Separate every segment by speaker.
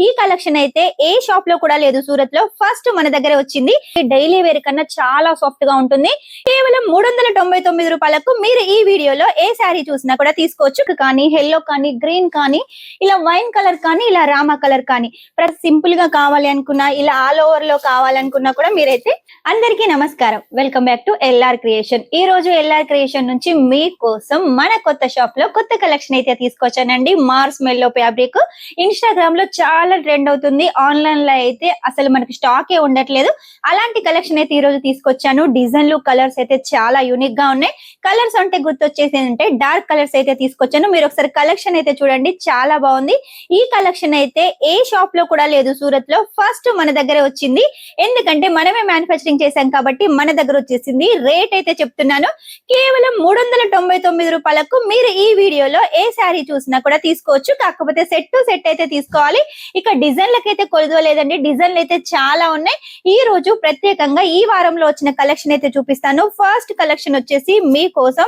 Speaker 1: ఈ కలెక్షన్ అయితే ఏ షాప్ లో కూడా లేదు సూరత్ లో, ఫస్ట్ మన దగ్గరే వచ్చింది. డైలీ వేర్ కన్నా చాలా సాఫ్ట్ గా ఉంటుంది. కేవలం 399 రూపాయలకు మీరు ఈ వీడియోలో ఏ శారీ చూసినా కూడా తీసుకోవచ్చు. కానీ ఎల్లో కానీ గ్రీన్ కానీ ఇలా వైన్ కలర్ కానీ ఇలా రామా కలర్ కానీ ప్రతి సింపుల్ గా కావాలి అనుకున్నా, ఇలా ఆల్ ఓవర్ లో కావాలనుకున్నా కూడా మీరైతే. అందరికీ నమస్కారం, welcome back to LR creation. ఈ రోజు ఎల్ఆర్ క్రియేషన్ నుంచి మీకోసం మన కొత్త షాప్ లో కొత్త కలెక్షన్ అయితే తీసుకొచ్చానండి. మార్స్ మెల్లో ఫ్యాబ్రిక్ ఇన్స్టాగ్రామ్ లో చాలా ట్రెండ్ అవుతుంది, ఆన్లైన్ లో అయితే అసలు మనకి స్టాక్ ఏ ఉండట్లేదు. అలాంటి కలెక్షన్ అయితే ఈ రోజు తీసుకొచ్చాను. డిజైన్లు కలర్స్ అయితే చాలా యూనిక్ గా ఉన్నాయి. కలర్స్ అంటే గుర్తొచ్చేసి అంటే డార్క్ కలర్స్ అయితే తీసుకొచ్చాను. మీరు ఒకసారి కలెక్షన్ అయితే చూడండి, చాలా బాగుంది. ఈ కలెక్షన్ అయితే ఏ షాప్ లో కూడా లేదు సూరత్ లో, ఫస్ట్ మన దగ్గరే వచ్చింది. ఎందుకంటే మనమే మ్యానుఫ్యాక్చరింగ్ చేశాం కాబట్టి మన దగ్గర వచ్చేసింది. రేట్ అయితే చెప్తున్నాను, కేవలం 399 రూపాయలకు మీరు ఈ వీడియోలో ఏ శారీ చూసినా కూడా తీసుకోవచ్చు. కాకపోతే సెట్ టు సెట్ అయితే తీసుకోవాలి. ఇక డిజైన్లకైతే కొలుదోలేదండి, డిజైన్లు అయితే చాలా ఉన్నాయి. ఈ రోజు ప్రత్యేకంగా ఈ వారంలో వచ్చిన కలెక్షన్ అయితే చూపిస్తాను. ఫస్ట్ కలెక్షన్ వచ్చేసి మీకోసం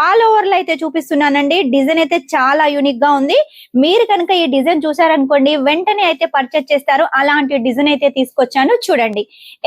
Speaker 1: ఆల్ ఓవర్ లో అయితే చూపిస్తున్నానండి. డిజైన్ అయితే చాలా యూనిక్ గా ఉంది. మీరు కనుక ఈ డిజైన్ చూసారనుకోండి వెంటనే అయితే పర్చేస్ చేస్తారు. అలాంటి డిజైన్ అయితే తీసుకొచ్చాను, చూడండి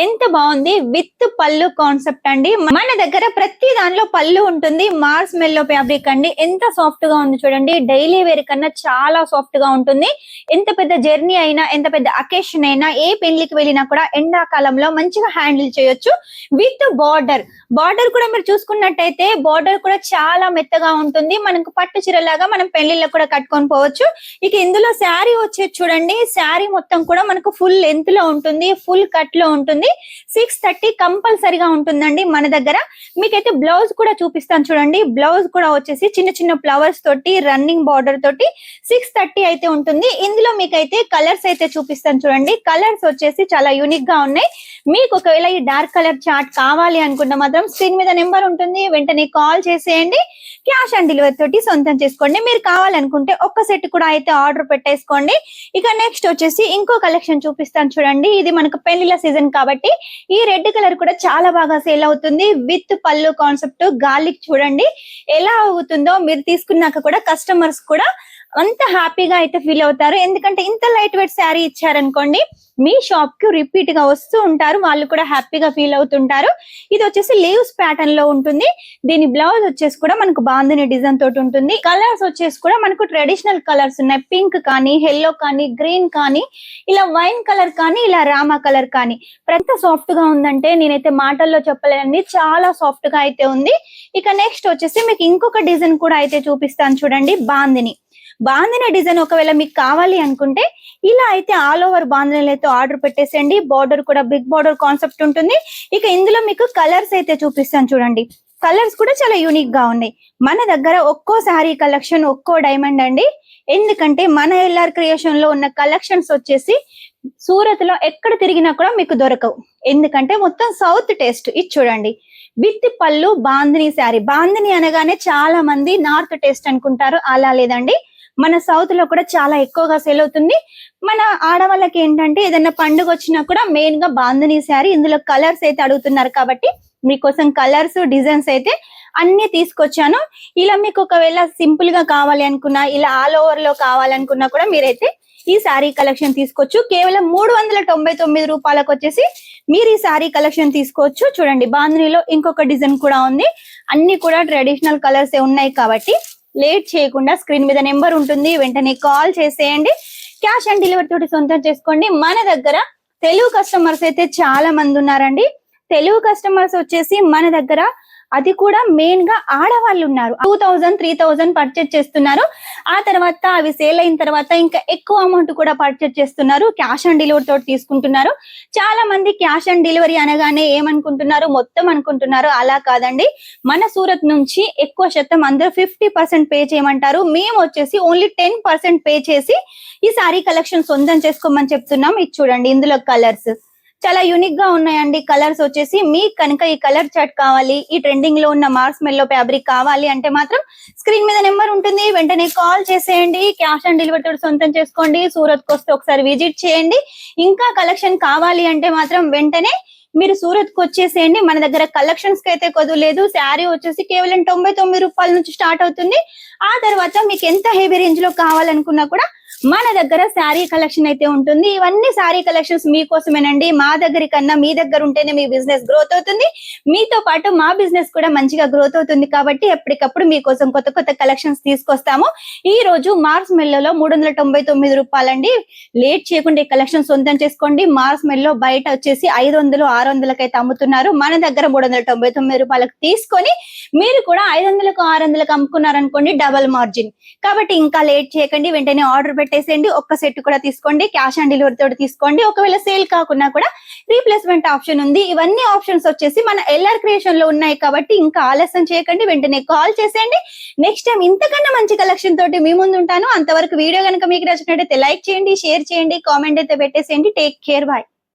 Speaker 1: ఎంత బాగుంది. విత్ పళ్ళు కాన్సెప్ట్ అండి. మన దగ్గర ప్రతి దానిలో పళ్ళు ఉంటుంది. మార్స్ మెల్లో ఫ్యాబ్రిక్ అండి, ఎంత సాఫ్ట్ గా ఉంది చూడండి. డైలీ వేర్ కన్నా చాలా సాఫ్ట్ గా ఉంటుంది. ఎంత పెద్ద జర్నీ అయినా, ఎంత పెద్ద అకేషన్ అయినా, ఏ పెళ్లికి వెళ్ళినా కూడా ఎండాకాలంలో మంచిగా హ్యాండిల్ చేయొచ్చు. విత్ బార్డర్ కూడా మీరు చూసుకున్నట్టయితే బార్డర్ కూడా చాలా మెత్తగా ఉంటుంది. మనకు పట్టు చీరలాగా మనం పెళ్లిళ్ళకు కూడా కట్టుకొని పోవచ్చు. ఇక ఇందులో శారీ వచ్చేది చూడండి, శారీ మొత్తం కూడా మనకు ఫుల్ లెంత్ లో ఉంటుంది, ఫుల్ కట్ లో ఉంటుంది. 630 కంపల్సరీగా ఉంటుందండి మన దగ్గర. మీకైతే బ్లౌజ్ కూడా చూపిస్తాను చూడండి. బ్లౌజ్ కూడా వచ్చేసి చిన్న చిన్న ఫ్లవర్స్ తోటి రన్నింగ్ బార్డర్ తోటి 630 అయితే ఉంటుంది. ఇందులో మీకైతే కలర్స్ అయితే చూపిస్తాను చూడండి. కలర్స్ వచ్చేసి చాలా యూనిక్ గా ఉన్నాయి. మీకు ఒకవేళ ఈ డార్క్ కలర్ చార్ట్ కావాలి అనుకుంటే మాత్రం స్క్రీన్ మీద నెంబర్ ఉంటుంది, వెంటనే కాల్ చేసేయండి. క్యాష్ ఆన్ డెలివరీ తోటి సొంతం చేసుకోండి. మీరు కావాలనుకుంటే ఒక్క సెట్ కూడా అయితే ఆర్డర్ పెట్టేసుకోండి. ఇక నెక్స్ట్ వచ్చేసి ఇంకో కలెక్షన్ చూపిస్తాను చూడండి. ఇది మనకు పెళ్లిళ్ళ సీజన్ కాబట్టి ఈ రెడ్ కలర్ కూడా చాలా బాగా సేల్ అవుతుంది. విత్ పళ్ళు కాన్సెప్ట్ గాలిక్ చూడండి ఎలా అవుతుందో. మీరు తీసుకున్నాక కూడా కస్టమర్స్ కూడా అంత హ్యాపీగా అయితే ఫీల్ అవుతారు. ఎందుకంటే ఇంత లైట్ వెయిట్ శారీ ఇచ్చారనుకోండి, మీ షాప్ కి రిపీట్ గా వస్తూ ఉంటారు, వాళ్ళు కూడా హ్యాపీగా ఫీల్ అవుతుంటారు. ఇది వచ్చేసి లీవ్స్ ప్యాటర్న్ లో ఉంటుంది. దీని బ్లౌజ్ వచ్చేసి కూడా మనకు బాందిని డిజైన్ తోటి ఉంటుంది. కలర్స్ వచ్చేసి కూడా మనకు ట్రెడిషనల్ కలర్స్ ఉన్నాయి. పింక్ కానీ, ఎల్లో కానీ, గ్రీన్ కానీ, ఇలా వైన్ కలర్ కానీ, ఇలా రామా కలర్ కానీ. ఎంత సాఫ్ట్ గా ఉందంటే నేనైతే మాటల్లో చెప్పలేనండి, చాలా సాఫ్ట్ గా అయితే ఉంది. ఇక నెక్స్ట్ వచ్చేసి మీకు ఇంకొక డిజైన్ కూడా అయితే చూపిస్తాను చూడండి. బాందిని డిజైన్ ఒకవేళ మీకు కావాలి అనుకుంటే ఇలా అయితే ఆల్ ఓవర్ బాందినీలు అయితే ఆర్డర్ పెట్టేసేయండి. బార్డర్ కూడా బిగ్ బార్డర్ కాన్సెప్ట్ ఉంటుంది. ఇక ఇందులో మీకు కలర్స్ అయితే చూపిస్తాను చూడండి. కలర్స్ కూడా చాలా యూనిక్ గా ఉన్నాయి. మన దగ్గర ఒక్కో శారీ కలెక్షన్ ఒక్కో డైమండ్ అండి. ఎందుకంటే మన ఎల్ఆర్ క్రియేషన్ లో ఉన్న కలెక్షన్స్ వచ్చేసి సూరత్ లో ఎక్కడ తిరిగినా కూడా మీకు దొరకవు. ఎందుకంటే మొత్తం సౌత్ టేస్ట్. ఇది చూడండి, విత్ పళ్ళు బాందిని శారీ. బాందిని అనగానే చాలా మంది నార్త్ టేస్ట్ అనుకుంటారు, అలా లేదండి. మన సౌత్ లో కూడా చాలా ఎక్కువగా సేల్ అవుతుంది. మన ఆడవాళ్ళకి ఏంటంటే ఏదైనా పండుగ వచ్చినా కూడా మెయిన్ గా బాందిని శారీ. ఇందులో కలర్స్ అయితే అడుగుతున్నారు కాబట్టి మీకోసం కలర్స్ డిజైన్స్ అయితే అన్ని తీసుకొచ్చాను. ఇలా మీకు ఒకవేళ సింపుల్ గా కావాలి అనుకున్నా, ఇలా ఆల్ ఓవర్ లో కావాలనుకున్నా కూడా మీరైతే ఈ శారీ కలెక్షన్ తీసుకోవచ్చు. కేవలం 399 రూపాయలకు వచ్చేసి మీరు ఈ శారీ కలెక్షన్ తీసుకోవచ్చు. చూడండి, బాందినిలో ఇంకొక డిజైన్ కూడా ఉంది. అన్ని కూడా ట్రెడిషనల్ కలర్స్ ఉన్నాయి కాబట్టి లేట్ చేయకుండా స్క్రీన్ మీద నెంబర్ ఉంటుంది, వెంటనే కాల్ చేసేయండి. క్యాష్ ఆన్ డెలివరీ తోటి సొంతం చేసుకోండి. మన దగ్గర తెలుగు కస్టమర్స్ అయితే చాలా మంది ఉన్నారండి. తెలుగు కస్టమర్స్ వచ్చేసి మన దగ్గర అది కూడా మెయిన్ గా ఆడవాళ్ళు ఉన్నారు. 2000, 3000 పర్చేజ్ చేస్తున్నారు. ఆ తర్వాత అవి సేల్ అయిన తర్వాత ఇంకా ఎక్కువ అమౌంట్ కూడా పర్చేజ్ చేస్తున్నారు. క్యాష్ ఆన్ డెలివరీ తోటి తీసుకుంటున్నారు. చాలా మంది క్యాష్ ఆన్ డెలివరీ అనగానే ఏమనుకుంటున్నారు, మొత్తం అనుకుంటున్నారు. అలా కాదండి. మన సూరత్ నుంచి ఎక్కువ శాతం అందరూ 50% పే చేయమంటారు. మేము వచ్చేసి ఓన్లీ 10% పే చేసి ఈ సారీ కలెక్షన్ సొంతం చేసుకోమని చెప్తున్నాం. ఇది చూడండి, ఇందులో కలర్స్ చాలా యూనిక్ గా ఉన్నాయండి. కలర్స్ వచ్చేసి మీకు కనుక ఈ కలర్ చార్ట్ కావాలి, ఈ ట్రెండింగ్ లో ఉన్న మార్స్ మెల్లో ఫ్యాబ్రిక్ కావాలి అంటే మాత్రం స్క్రీన్ మీద నెంబర్ ఉంటుంది, వెంటనే కాల్ చేసేయండి. క్యాష్ ఆన్ డెలివరీ తోటి సొంతం చేసుకోండి. సూరత్ కి వస్తే ఒకసారి విజిట్ చేయండి. ఇంకా కలెక్షన్ కావాలి అంటే మాత్రం వెంటనే మీరు సూరత్ కు వచ్చేసేయండి. మన దగ్గర కలెక్షన్స్ కి అయితే కొదవలేదు. శారీ వచ్చేసి కేవలం 99 రూపాయల నుంచి స్టార్ట్ అవుతుంది. ఆ తర్వాత మీకు ఎంత హెవీ రేంజ్ లో కావాలనుకున్నా కూడా మన దగ్గర శారీ కలెక్షన్ అయితే ఉంటుంది. ఇవన్నీ శారీ కలెక్షన్స్ మీకోసమేనండి. మా దగ్గర కన్నా మీ దగ్గర ఉంటేనే మీ బిజినెస్ గ్రోత్ అవుతుంది, మీతో పాటు మా బిజినెస్ కూడా మంచిగా గ్రోత్ అవుతుంది. కాబట్టి ఎప్పటికప్పుడు మీకోసం కొత్త కొత్త కలెక్షన్స్ తీసుకొస్తాము. ఈ రోజు మార్స్ మెల్లోలో 399 రూపాయలండి. లేట్ చేయకుండా ఈ కలెక్షన్ సొంతం చేసుకోండి. మార్స్ మెల్లో బయట వచ్చేసి 500, 600 అయితే అమ్ముతున్నారు. మన దగ్గర 399 రూపాయలకు తీసుకొని మీరు కూడా 500కు 600కు అమ్ముకున్నారనుకోండి, డబల్ మార్జిన్. కాబట్టి ఇంకా లేట్ చేయకండి, వెంటనే ఆర్డర్ పెట్టేసేయండి. ఒక్క సెట్ కూడా తీసుకోండి, క్యాష్ ఆన్ డెలివరీ తోటి తీసుకోండి. ఒకవేళ సేల్ కాకున్నా కూడా రీప్లేస్మెంట్ ఆప్షన్ ఉంది. ఇవన్నీ ఆప్షన్స్ వచ్చేసి మన ఎల్ఆర్ క్రియేషన్ లో ఉన్నాయి. కాబట్టి ఇంకా ఆలస్యం చేయకండి, వెంటనే కాల్ చేసేయండి. నెక్స్ట్ టైం ఇంతకన్నా మంచి కలెక్షన్ తోటి మీ ముందు ఉంటాను. అంతవరకు వీడియో కనుక మీకు నచ్చినట్టయితే లైక్ చేయండి, షేర్ చేయండి, కామెంట్ అయితే పెట్టేసేయండి. Take care, bye.